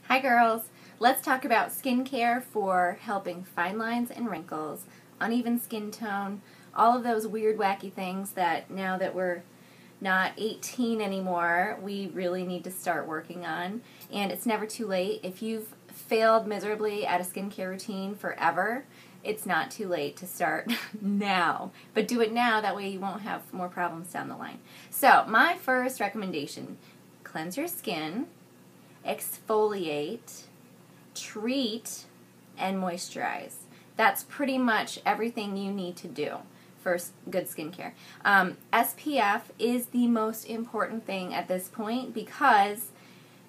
Hi girls! Let's talk about skincare for helping fine lines and wrinkles, uneven skin tone, all of those weird wacky things that now that we're not 18 anymore, we really need to start working on. And it's never too late. If you've failed miserably at a skincare routine forever, it's not too late to start now. But do it now, that way you won't have more problems down the line. So my first recommendation, cleanse your skin, exfoliate, treat, and moisturize. That's pretty much everything you need to do for good skincare. SPF is the most important thing at this point because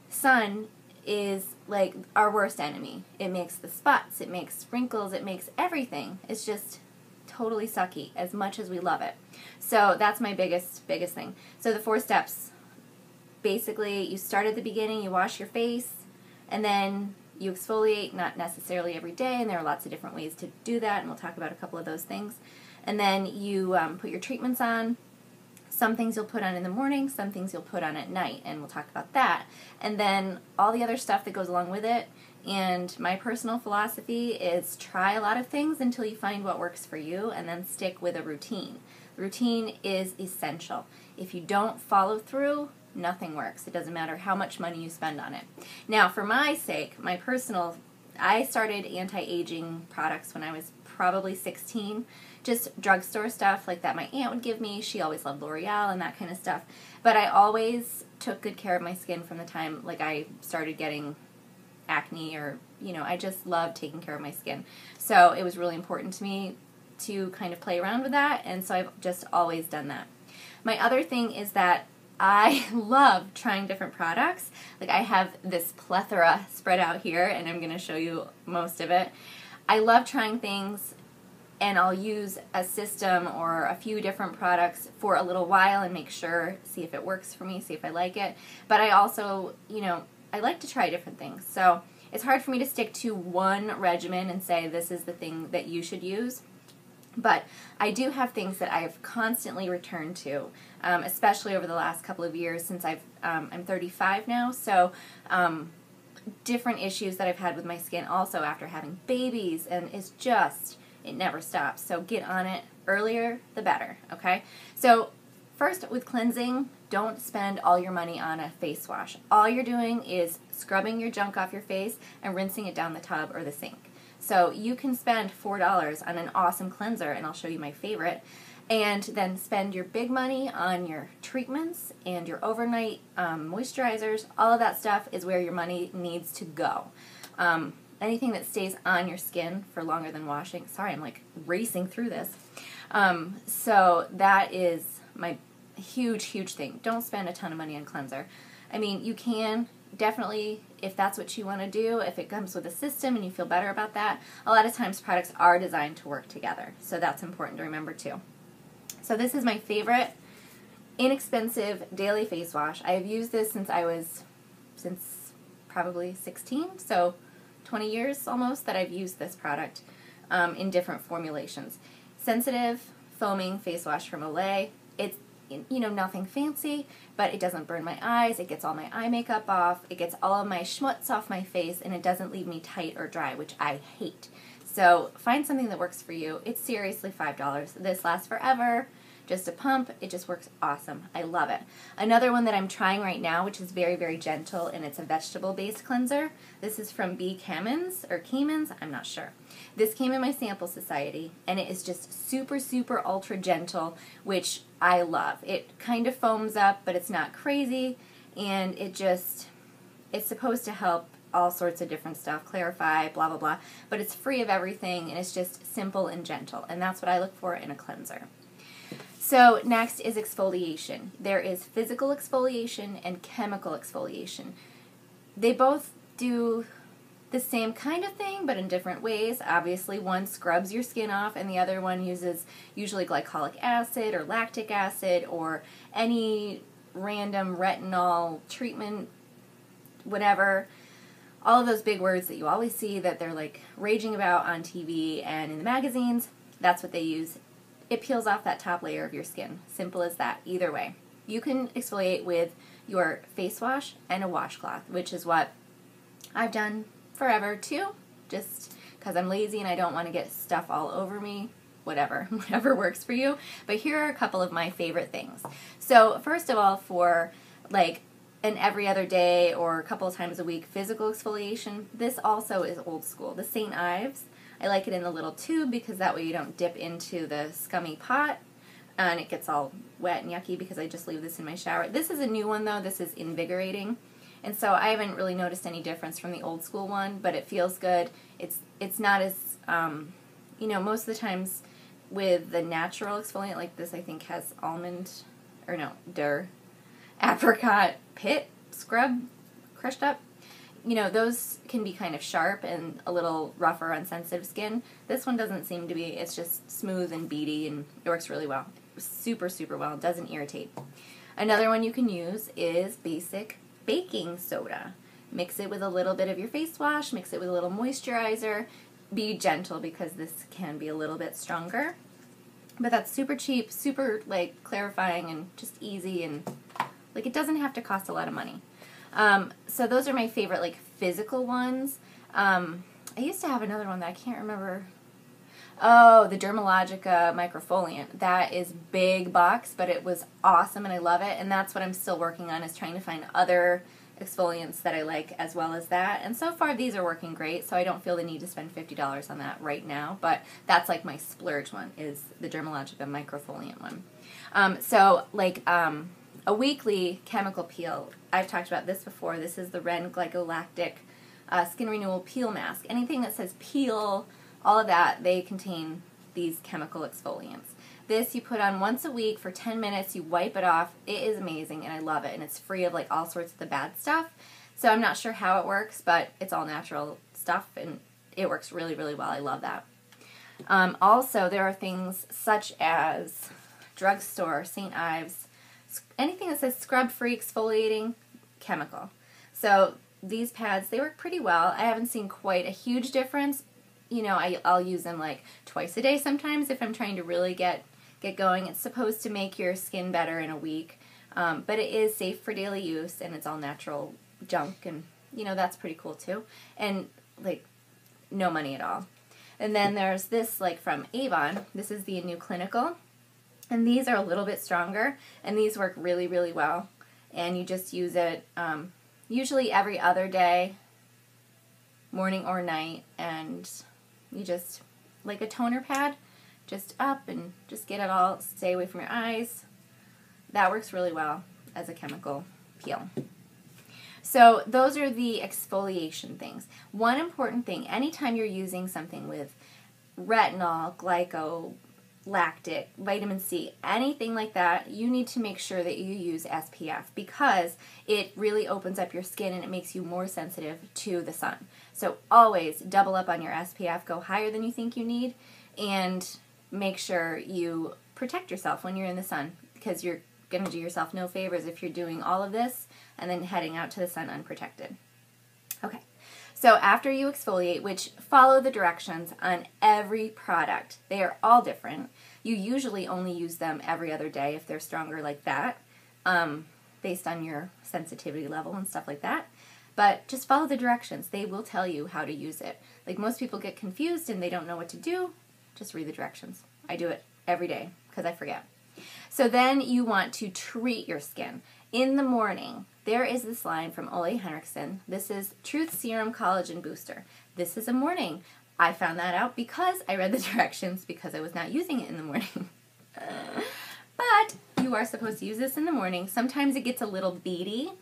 sun is like our worst enemy. It makes the spots, it makes wrinkles, it makes everything. It's just totally sucky as much as we love it. So that's my biggest thing. So the 4 steps. Basically, you start at the beginning, you wash your face, and then you exfoliate, not necessarily every day, and there are lots of different ways to do that, and we'll talk about a couple of those things. And then you put your treatments on. Some things you'll put on in the morning, some things you'll put on at night, and we'll talk about that. And then all the other stuff that goes along with it. And my personal philosophy is try a lot of things until you find what works for you, and then stick with a routine. The routine is essential. If you don't follow through, nothing works. It doesn't matter how much money you spend on it. Now, for my sake, I started anti-aging products when I was probably 16. Just drugstore stuff like that my aunt would give me. She always loved L'Oreal and that kind of stuff. But I always took good care of my skin from the time I started getting acne, or I just loved taking care of my skin. So it was really important to me to kind of play around with that, and so I've just always done that. My other thing is that I love trying different products. I have this plethora spread out here, and I'm going to show you most of it. I love trying things, and I'll use a system or a few different products for a little while and make sure, see if it works for me, see if I like it. But I also, I like to try different things. So it's hard for me to stick to one regimen and say this is the thing that you should use. But I do have things that I've constantly returned to, especially over the last couple of years since I'm 35 now. So different issues that I've had with my skin also after having babies, and it never stops. So get on it earlier, the better, okay? So first, with cleansing, don't spend all your money on a face wash. All you're doing is scrubbing your junk off your face and rinsing it down the tub or the sink. So you can spend $4 on an awesome cleanser, and I'll show you my favorite, and then spend your big money on your treatments and your overnight moisturizers. All of that stuff is where your money needs to go. Anything that stays on your skin for longer than washing. Sorry, I'm racing through this. So that is my huge thing. Don't spend a ton of money on cleanser. I mean, you can definitely, if that's what you want to do, if it comes with a system and you feel better about that. A lot of times products are designed to work together, so that's important to remember too. So this is my favorite inexpensive daily face wash. I have used this since probably 16, so 20 years almost that I've used this product in different formulations. Sensitive foaming face wash from Olay. It's nothing fancy, but it doesn't burn my eyes, it gets all my eye makeup off, it gets all of my schmutz off my face, and it doesn't leave me tight or dry, which I hate. So find something that works for you. It's seriously $5. This lasts forever. Just a pump. It just works awesome. I love it. Another one that I'm trying right now, which is very gentle, and it's a vegetable-based cleanser. This is from B. Kamins, or Kamins, I'm not sure. This came in my sample society, and it is just super ultra gentle, which I love. It kind of foams up, but it's not crazy, and it's supposed to help all sorts of different stuff, clarify, blah blah, but it's free of everything, and it's just simple and gentle, and that's what I look for in a cleanser. So next is exfoliation. There is physical exfoliation and chemical exfoliation. They both do the same kind of thing, but in different ways. Obviously, one scrubs your skin off, and the other one uses usually glycolic acid or lactic acid or any random retinol treatment, whatever. All of those big words that you always see that they're raging about on TV and in the magazines, that's what they use. It peels off that top layer of your skin. Simple as that, either way. You can exfoliate with your face wash and a washcloth, which is what I've done forever too, just because I'm lazy and I don't want to get stuff all over me. Whatever works for you. But here are a couple of my favorite things. So first of all, for like an every other day or a couple of times a week physical exfoliation, this also is old school. The St. Ives, I like it in the little tube because that way you don't dip into the scummy pot and it gets all wet and yucky because I just leave this in my shower. This is a new one though. This is invigorating. And so I haven't really noticed any difference from the old school one, but it feels good. It's not as, most of the times with the natural exfoliant like this, I think has apricot pit scrub crushed up. Those can be kind of sharp and a little rougher on sensitive skin. This one doesn't seem to be. It's just smooth and beady and it works really well. Super, super well. It doesn't irritate. Another one you can use is basic baking soda. Mix it with a little bit of your face wash, mix it with a little moisturizer. Be gentle because this can be a little bit stronger. But that's super cheap, super clarifying and just easy, and it doesn't have to cost a lot of money. So those are my favorite physical ones. I used to have another one that I can't remember. Oh, the Dermalogica microfoliant. That is big box, but it was awesome and I love it. And that's what I'm still working on, is trying to find other exfoliants that I like as well as that. And so far these are working great, so I don't feel the need to spend $50 on that right now. But that's my splurge one, is the Dermalogica microfoliant one. A weekly chemical peel. I've talked about this before. This is the Ren Glycolactic Skin Renewal Peel Mask. Anything that says peel, all of that, they contain these chemical exfoliants. This you put on once a week for 10 minutes, you wipe it off. It is amazing and I love it, and it's free of all sorts of the bad stuff. So I'm not sure how it works, but it's all natural stuff and it works really, really well. I love that. Also, there are things such as drugstore, St. Ives, anything that says scrub-free exfoliating chemical. So these pads, they work pretty well. I haven't seen quite a huge difference. I'll use them twice a day sometimes if I'm trying to really get going. It's supposed to make your skin better in a week, but it is safe for daily use and it's all natural junk, and that's pretty cool too, and no money at all. And then there's this from Avon. This is the New Clinical, and these are a little bit stronger and these work really, really well, and you just use it usually every other day, morning or night, and you just a toner pad, just up and just get it all, stay away from your eyes. That works really well as a chemical peel. So those are the exfoliation things. One important thing, anytime you're using something with retinol, glycolactic, vitamin C, anything like that, you need to make sure that you use SPF, because it really opens up your skin and it makes you more sensitive to the sun. So always double up on your SPF, go higher than you think you need, and make sure you protect yourself when you're in the sun, because you're going to do yourself no favors if you're doing all of this and then heading out to the sun unprotected. Okay, so after you exfoliate, which follow the directions on every product, they are all different. You usually only use them every other day if they're stronger like that, based on your sensitivity level and stuff like that. But just follow the directions. They will tell you how to use it. Most people get confused and they don't know what to do. Just read the directions. I do it every day because I forget. So then you want to treat your skin. In the morning, there is this line from Ole Henriksen. This is Truth Serum Collagen Booster. This is a morning. I found that out because I read the directions, because I was not using it in the morning. But you are supposed to use this in the morning. Sometimes it gets a little beady,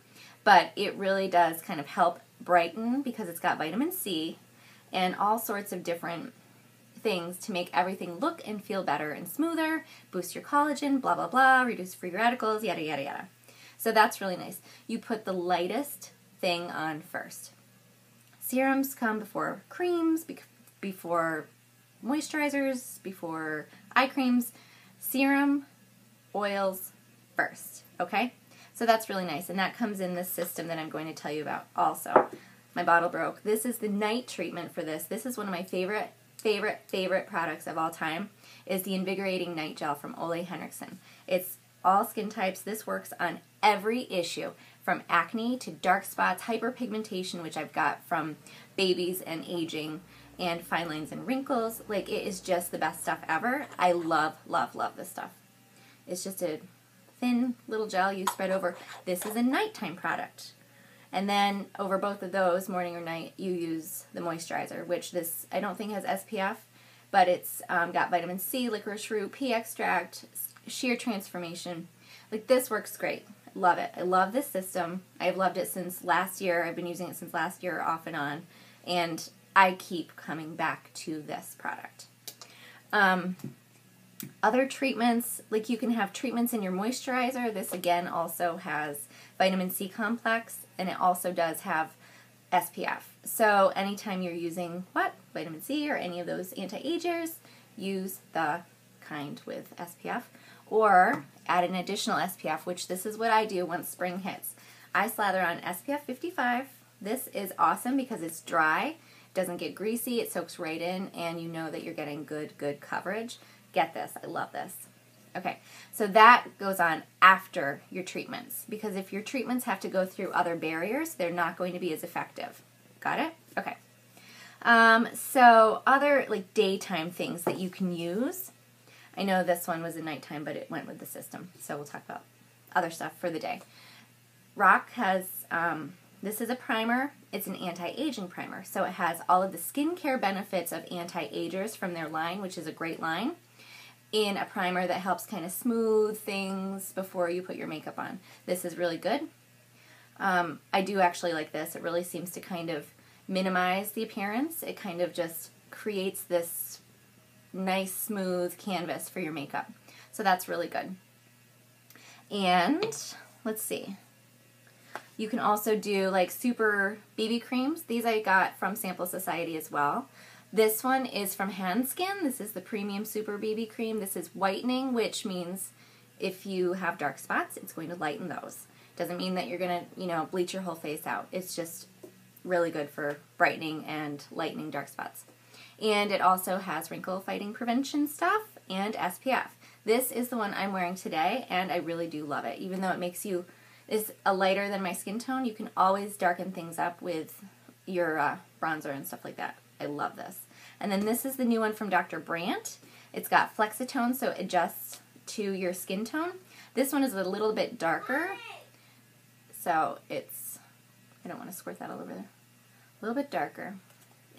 but it really does kind of help brighten because it's got vitamin C and all sorts of different things to make everything look and feel better and smoother, boost your collagen, blah, blah, blah, reduce free radicals, yada, yada, yada. So that's really nice. You put the lightest thing on first. Serums come before creams, before moisturizers, before eye creams. Serum, oils first, okay? So that's really nice, and that comes in this system that I'm going to tell you about also. My bottle broke. This is the night treatment for this. This is one of my favorite products of all time, is the Invigorating Night Gel from Ole Henriksen. It's all skin types. This works on every issue, from acne to dark spots, hyperpigmentation, which I've got from babies and aging, and fine lines and wrinkles. Like, it is just the best stuff ever. I love, love, love this stuff. It's just a thin little gel you spread over. This is a nighttime product. And then over both of those, morning or night, you use the moisturizer, which this I don't think has SPF, but it's got vitamin C, licorice root, pea extract, sheer transformation. Like, this works great. Love it. I love this system. I've loved it since last year. I've been using it since last year off and on, and I keep coming back to this product. Other treatments, like you can have treatments in your moisturizer. This again also has vitamin C complex, and it also does have SPF. So anytime you're using vitamin C or any of those anti-agers, use the kind with SPF, or add an additional SPF, which this is what I do once spring hits. I slather on SPF 55. This is awesome because it's dry, doesn't get greasy, it soaks right in, and you know that you're getting good coverage. Get this. I love this. Okay, so that goes on after your treatments, because if your treatments have to go through other barriers, they're not going to be as effective. Got it? Okay. So other like daytime things that you can use. I know this one was a nighttime, but it went with the system, so we'll talk about other stuff for the day. RoC has, this is a primer. It's an anti-aging primer, so it has all of the skincare benefits of anti-agers from their line, which is a great line, in a primer that helps kind of smooth things before you put your makeup on. This is really good. I do actually like this. It really seems to kind of minimize the appearance. It kind of just creates this nice smooth canvas for your makeup. So that's really good. And let's see. You can also do like super BB creams. These I got from Sample Society as well. This one is from Hanskin. This is the Premium Super BB Cream. This is whitening, which means if you have dark spots, it's going to lighten those. Doesn't mean that you're going to, bleach your whole face out. It's just really good for brightening and lightening dark spots. And it also has wrinkle fighting prevention stuff and SPF. This is the one I'm wearing today, and I really do love it. Even though it makes you, is a lighter than my skin tone, you can always darken things up with your bronzer and stuff like that. I love this. And then this is the new one from Dr. Brandt. It's got Flexitone, so it adjusts to your skin tone. This one is a little bit darker, so it's, I don't want to squirt that all over there, a little bit darker.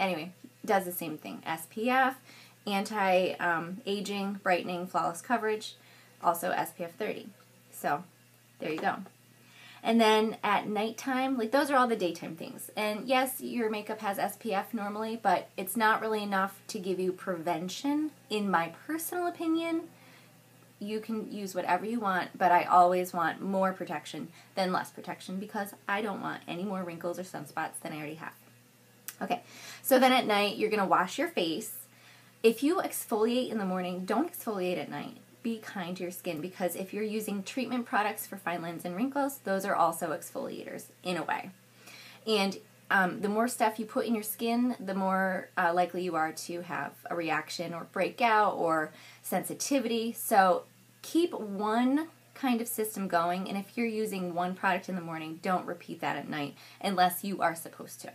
Anyway, does the same thing. SPF, anti-aging, brightening, flawless coverage, also SPF 30. So there you go. And then at nighttime, like those are all the daytime things. And yes, your makeup has SPF normally, but it's not really enough to give you prevention. In my personal opinion, you can use whatever you want, but I always want more protection than less protection because I don't want any more wrinkles or sunspots than I already have. Okay, so then at night, you're going to wash your face. If you exfoliate in the morning, don't exfoliate at night. Be kind to your skin, because if you're using treatment products for fine lines and wrinkles, those are also exfoliators in a way. And the more stuff you put in your skin, the more likely you are to have a reaction or breakout or sensitivity. So keep one kind of system going, and if you're using one product in the morning, don't repeat that at night unless you are supposed to.